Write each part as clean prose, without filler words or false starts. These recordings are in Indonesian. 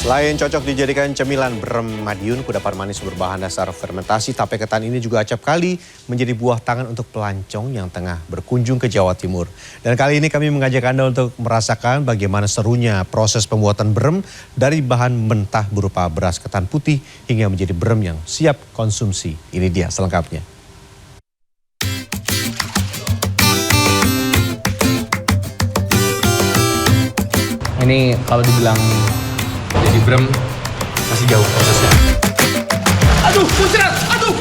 Selain cocok dijadikan cemilan brem Madiun, kudapan manis berbahan dasar fermentasi tape ketan ini juga acap kali menjadi buah tangan untuk pelancong yang tengah berkunjung ke Jawa Timur. Dan kali ini kami mengajak Anda untuk merasakan bagaimana serunya proses pembuatan brem dari bahan mentah berupa beras ketan putih hingga menjadi brem yang siap konsumsi. Ini dia selengkapnya. Ini kalau dibilang jadi brem masih jauh prosesnya. Aduh, muncrat! Aduh!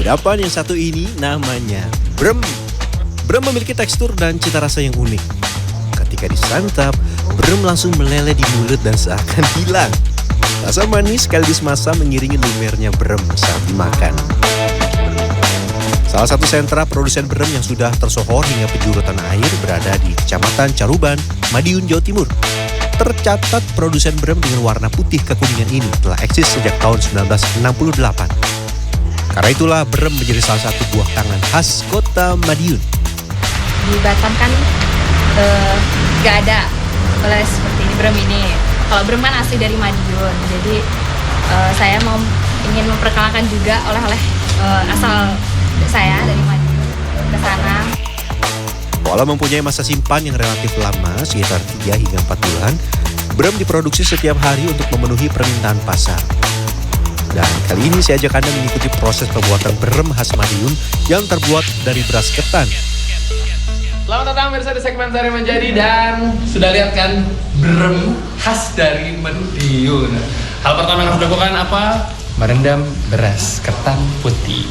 Kudapan yang satu ini namanya brem. Brem memiliki tekstur dan cita rasa yang unik. Ketika disantap, brem langsung meleleh di mulut dan seakan hilang. Rasa manis sekaligus masam mengiringi lumernya brem saat dimakan. Salah satu sentra produsen brem yang sudah tersohor hingga penjuru tanah air berada di Kecamatan Caruban, Madiun, Jawa Timur. Tercatat produsen brem dengan warna putih kekuningan ini telah eksis sejak tahun 1968. Karena itulah brem menjadi salah satu buah tangan khas kota Madiun. Di Batam kan gak ada oleh seperti ini brem ini. Kalau brem kan asli dari Madiun, jadi saya ingin memperkenalkan juga oleh-oleh asal saya dari Madiun ke sana. Walau mempunyai masa simpan yang relatif lama, sekitar 3 hingga 4 bulan, brem diproduksi setiap hari untuk memenuhi permintaan pasar. Dan kali ini saya ajak Anda mengikuti proses pembuatan brem khas Madiun yang terbuat dari beras ketan. Selamat datang pemirsa di segmen Sehari Menjadi, dan sudah lihat kan brem khas dari Madiun. Hal pertama yang harus dilakukan apa? Merendam beras ketan putih.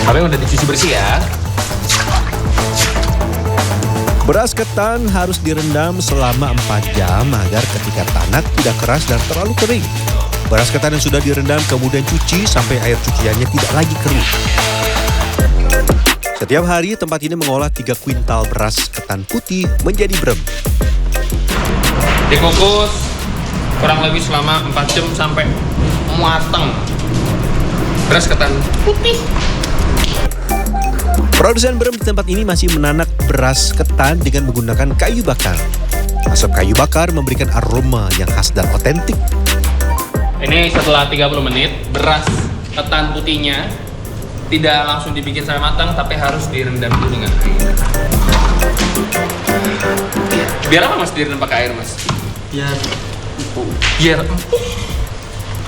Tapi udah dicuci bersih ya. Beras ketan harus direndam selama 4 jam agar ketika tanak tidak keras dan terlalu kering. Beras ketan yang sudah direndam kemudian cuci sampai air cuciannya tidak lagi kering. Setiap hari tempat ini mengolah 3 kuintal beras ketan putih menjadi brem. Dikukus kurang lebih selama 4 jam sampai matang. Beras ketan putih. Produsen brem di tempat ini masih menanak beras ketan dengan menggunakan kayu bakar. Asap kayu bakar memberikan aroma yang khas dan otentik. Ini setelah 30 menit, beras ketan putihnya tidak langsung dibikin sampai matang, tapi harus direndam dulu dengan air. Biar apa mas direndam pakai air mas? Biar empuk. Biar empuk.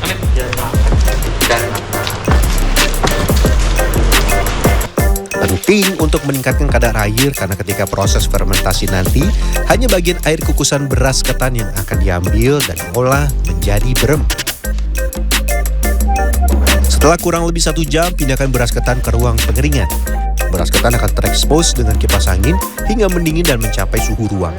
Aneh. Biar dan Penting untuk meningkatkan kadar air karena ketika proses fermentasi nanti hanya bagian air kukusan beras ketan yang akan diambil dan diolah menjadi brem. Setelah kurang lebih 1 jam, pindahkan beras ketan ke ruang pengeringan. Beras ketan akan terekspos dengan kipas angin hingga mendingin dan mencapai suhu ruang.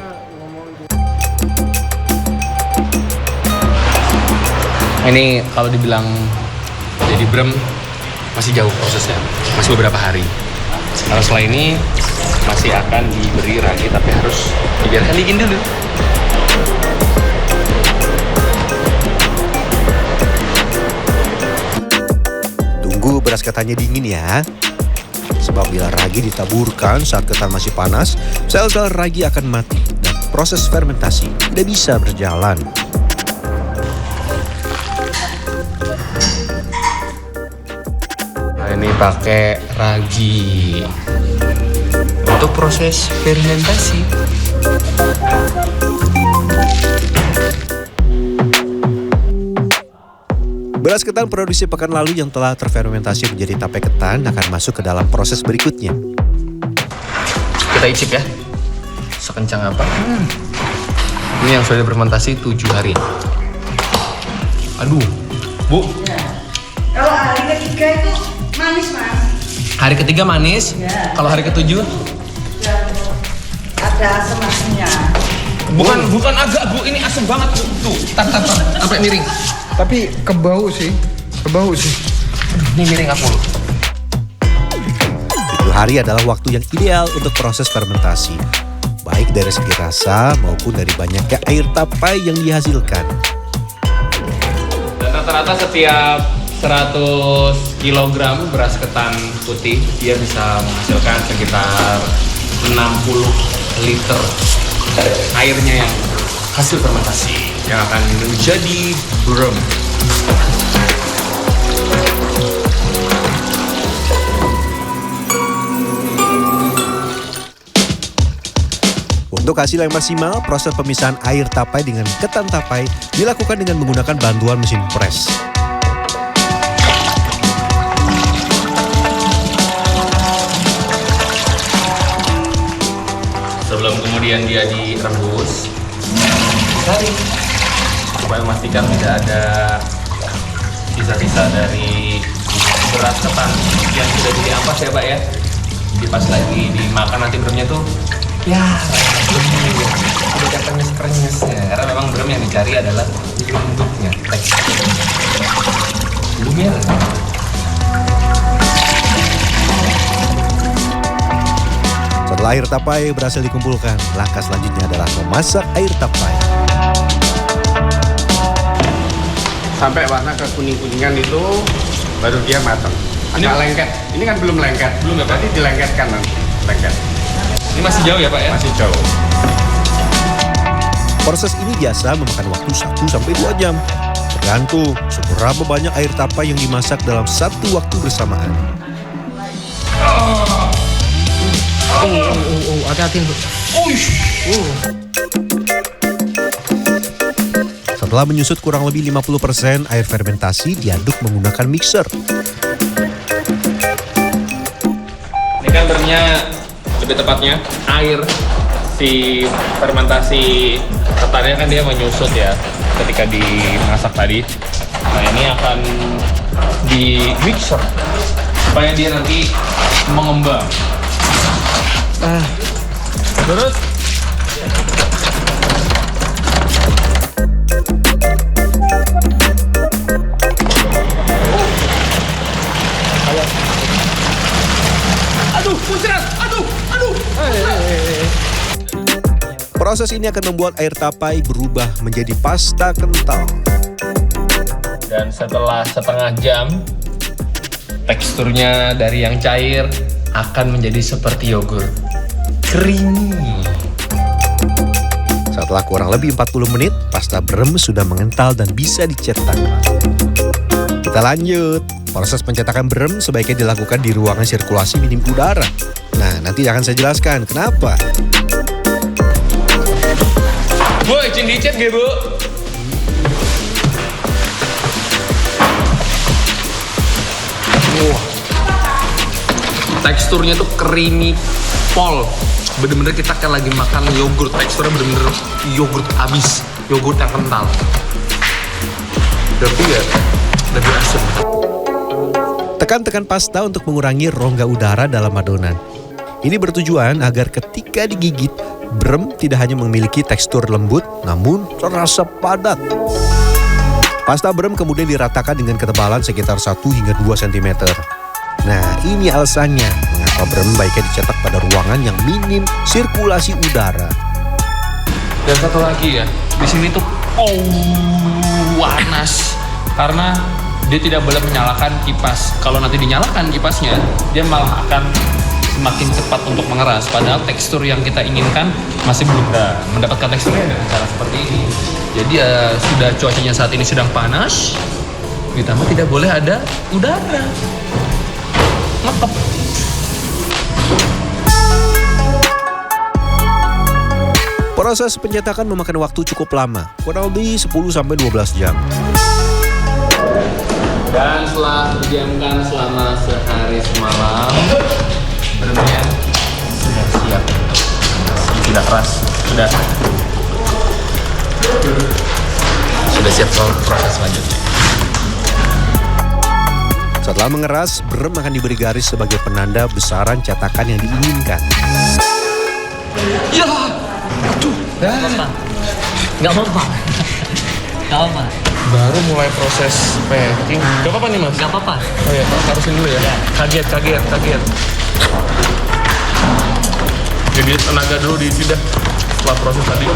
Ini kalau dibilang jadi brem masih jauh prosesnya, masih beberapa hari. Kalau setelah ini masih akan diberi ragi, tapi harus dibiarkan dingin dulu. Tunggu beras ketannya dingin ya. Sebab bila ragi ditaburkan saat ketan masih panas, sel-sel ragi akan mati dan proses fermentasi tidak bisa berjalan. Ini pakai ragi untuk proses fermentasi. Beras ketan produksi pekan lalu yang telah terfermentasi menjadi tape ketan akan masuk ke dalam proses berikutnya. Kita icip ya, sekencang apa. Ini yang sudah fermentasi 7 hari. Aduh, Bu. Kalau hari ketiga itu manis mas. Hari ketiga manis, Ya. Kalau hari ketujuh Ada asam-asamnya. bukan agak Bu, ini asam banget Bu. Tuh, tar, sampai miring. tapi kebau sih. Ini miring aku. 7 hari adalah waktu yang ideal untuk proses fermentasi. Baik baik dari segi rasa maupun dari banyaknya air tapai yang dihasilkan. Dan rata-rata setiap 100 kg beras ketan putih dia bisa menghasilkan sekitar 60 liter airnya yang hasil fermentasi yang akan menjadi brem. Untuk hasil yang maksimal, proses pemisahan air tapai dengan ketan tapai dilakukan dengan menggunakan bantuan mesin pres. Sebelum kemudian dia direbus, disaring supaya memastikan tidak ada sisa-sisa dari beras ketan yang sudah diampas ya Pak ya. Jadi pas lagi dimakan nanti bremnya tuh ya bremnya udah ada krenyes-krenyesnya, karena memang brem yang dicari adalah bentuknya, teksturnya. Lumer. Setelah air tapai berhasil dikumpulkan, langkah selanjutnya adalah memasak air tapai. Sampai warna kekuning-kuningan itu baru dia matang. Agak lengket. Ini kan belum lengket. Belum ya, Pak? Tadi dilengketkan nanti. Lengket. Ini masih jauh ya Pak ya? Masih jauh. Proses ini biasa memakan waktu 1-2 jam. Tergantung seberapa banyak air tapai yang dimasak dalam satu waktu bersamaan. Hati-hati. Setelah menyusut kurang lebih 50%, air fermentasi diaduk menggunakan mixer. Ini kan bremnya, lebih tepatnya air si fermentasi ketannya kan dia menyusut ya ketika dimasak tadi. Nah ini akan di mixer supaya dia nanti mengembang. Terus Proses ini akan membuat air tapai berubah menjadi pasta kental. dan setelah setengah jam teksturnya dari yang cair akan menjadi seperti yogurt creamy. Setelah kurang lebih 40 menit, pasta brem sudah mengental dan bisa dicetak. Kita lanjut. Proses pencetakan brem sebaiknya dilakukan di ruangan sirkulasi minim udara. Nah, nanti akan saya jelaskan kenapa. Bu, izin dicet gak Bu? Wah, teksturnya tuh creamy pol. Bener-bener kita kayak lagi makan yogurt. Teksturnya bener-bener yogurt abis, yogurt yang kental. Tapi ya lebih asam. Tekan-tekan pasta untuk mengurangi rongga udara dalam adonan. Ini bertujuan agar ketika digigit, brem tidak hanya memiliki tekstur lembut, namun terasa padat. Pasta brem kemudian diratakan dengan ketebalan sekitar 1 hingga 2 cm. Nah, ini alasannya mengapa brem baiknya dicetak pada ruangan yang minim sirkulasi udara. Dan satu lagi ya, di sini tuh panas karena dia tidak boleh menyalakan kipas. Kalau nanti dinyalakan kipasnya, dia malah akan semakin cepat untuk mengeras. Padahal tekstur yang kita inginkan masih belum mendapatkan teksturnya dengan cara seperti ini. Jadi ya sudah cuacanya saat ini sedang panas, ditambah tidak boleh ada udara. Ngepep. Proses pencetakan memakan waktu cukup lama, kurang lebih 10-12 jam. Dan setelah didiamkan selama sehari semalam, bremnya sudah siap. Tidak keras, sudah siap proses selanjutnya. Setelah mengeras, brem akan diberi garis sebagai penanda besaran cetakan yang diinginkan. Ya, aduh, Nggak apa-apa. Nggak apa-apa. baru mulai proses packing. Gak apa-apa nih Mas? Nggak apa-apa. Oh ya, taruhin dulu ya. Kaget. Jadi tenaga dulu di sidah. setelah proses tadi.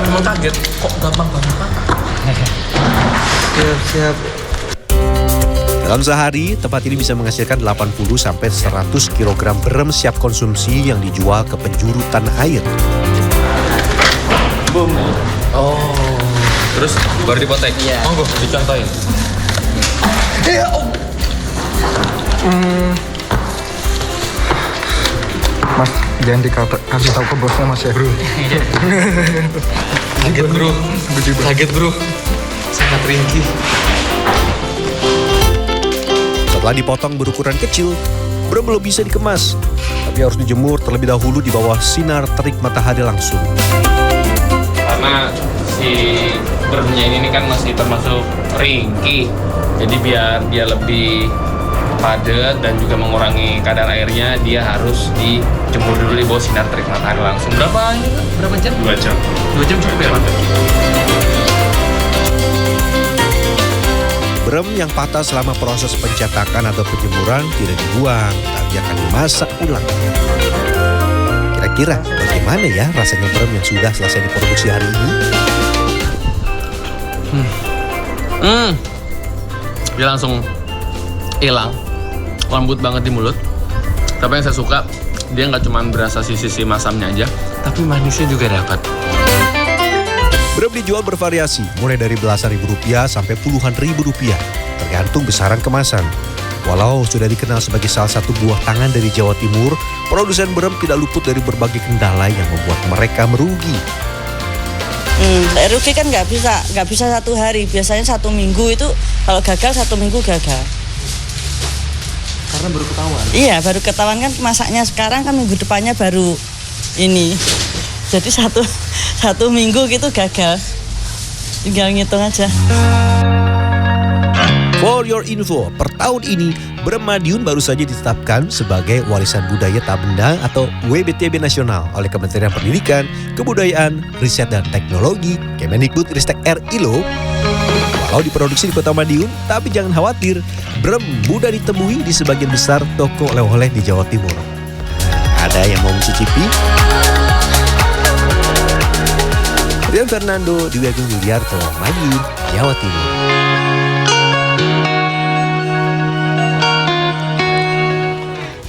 Emang kaget, kok gampang banget. Siap. Dalam sehari, tempat ini bisa menghasilkan 80 sampai 100 kg brem siap konsumsi yang dijual ke penjuru tanah air. Boom. Oh. Terus baru dipotek. Iya. Monggo dicontohin. Mas, jangan kasih tahu ke bosnya Mas ya, bro. Kaget bro. Kaget bro. Sangat ringkih. Setelah dipotong berukuran kecil, brem belum bisa dikemas, tapi harus dijemur terlebih dahulu di bawah sinar terik matahari langsung. Karena si bremnya ini kan masih termasuk ringkih, jadi biar dia lebih padat dan juga mengurangi kadar airnya, dia harus dijemur dulu di bawah sinar terik matahari langsung. Berapa jam? 2 jam. 2 jam cukup ya, Pak? Brem yang patah selama proses pencetakan atau penjemuran tidak dibuang, tapi akan dimasak ulang. Kira-kira bagaimana ya rasanya brem yang sudah selesai diproduksi hari ini? Dia langsung hilang, lembut banget di mulut. Tapi yang saya suka, dia nggak cuma berasa sisi masamnya aja, tapi manisnya juga dapat. Brem dijual bervariasi, mulai dari belasan ribu rupiah sampai puluhan ribu rupiah, tergantung besaran kemasan. Walau sudah dikenal sebagai salah satu buah tangan dari Jawa Timur, produsen brem tidak luput dari berbagai kendala yang membuat mereka merugi. Rugi kan nggak bisa 1 hari, biasanya 1 minggu itu kalau gagal 1 minggu gagal. Karena baru ketahuan. Iya, baru ketahuan kan masaknya sekarang kan minggu depannya baru ini. Jadi satu minggu gitu gagal. Tinggal ngitung aja. For your info, per tahun ini brem Madiun baru saja ditetapkan sebagai warisan budaya tak benda atau WBTB nasional oleh Kementerian Pendidikan, Kebudayaan, Riset dan Teknologi Kemendikbud-Ristek RI loh. Walau diproduksi di Kota Madiun, tapi jangan khawatir, brem mudah ditemui di sebagian besar toko oleh-oleh di Jawa Timur. Ada yang mau mencicipi? Rian Fernando, Dwi Agung Yuliarto, Madiun, Jawa Timur.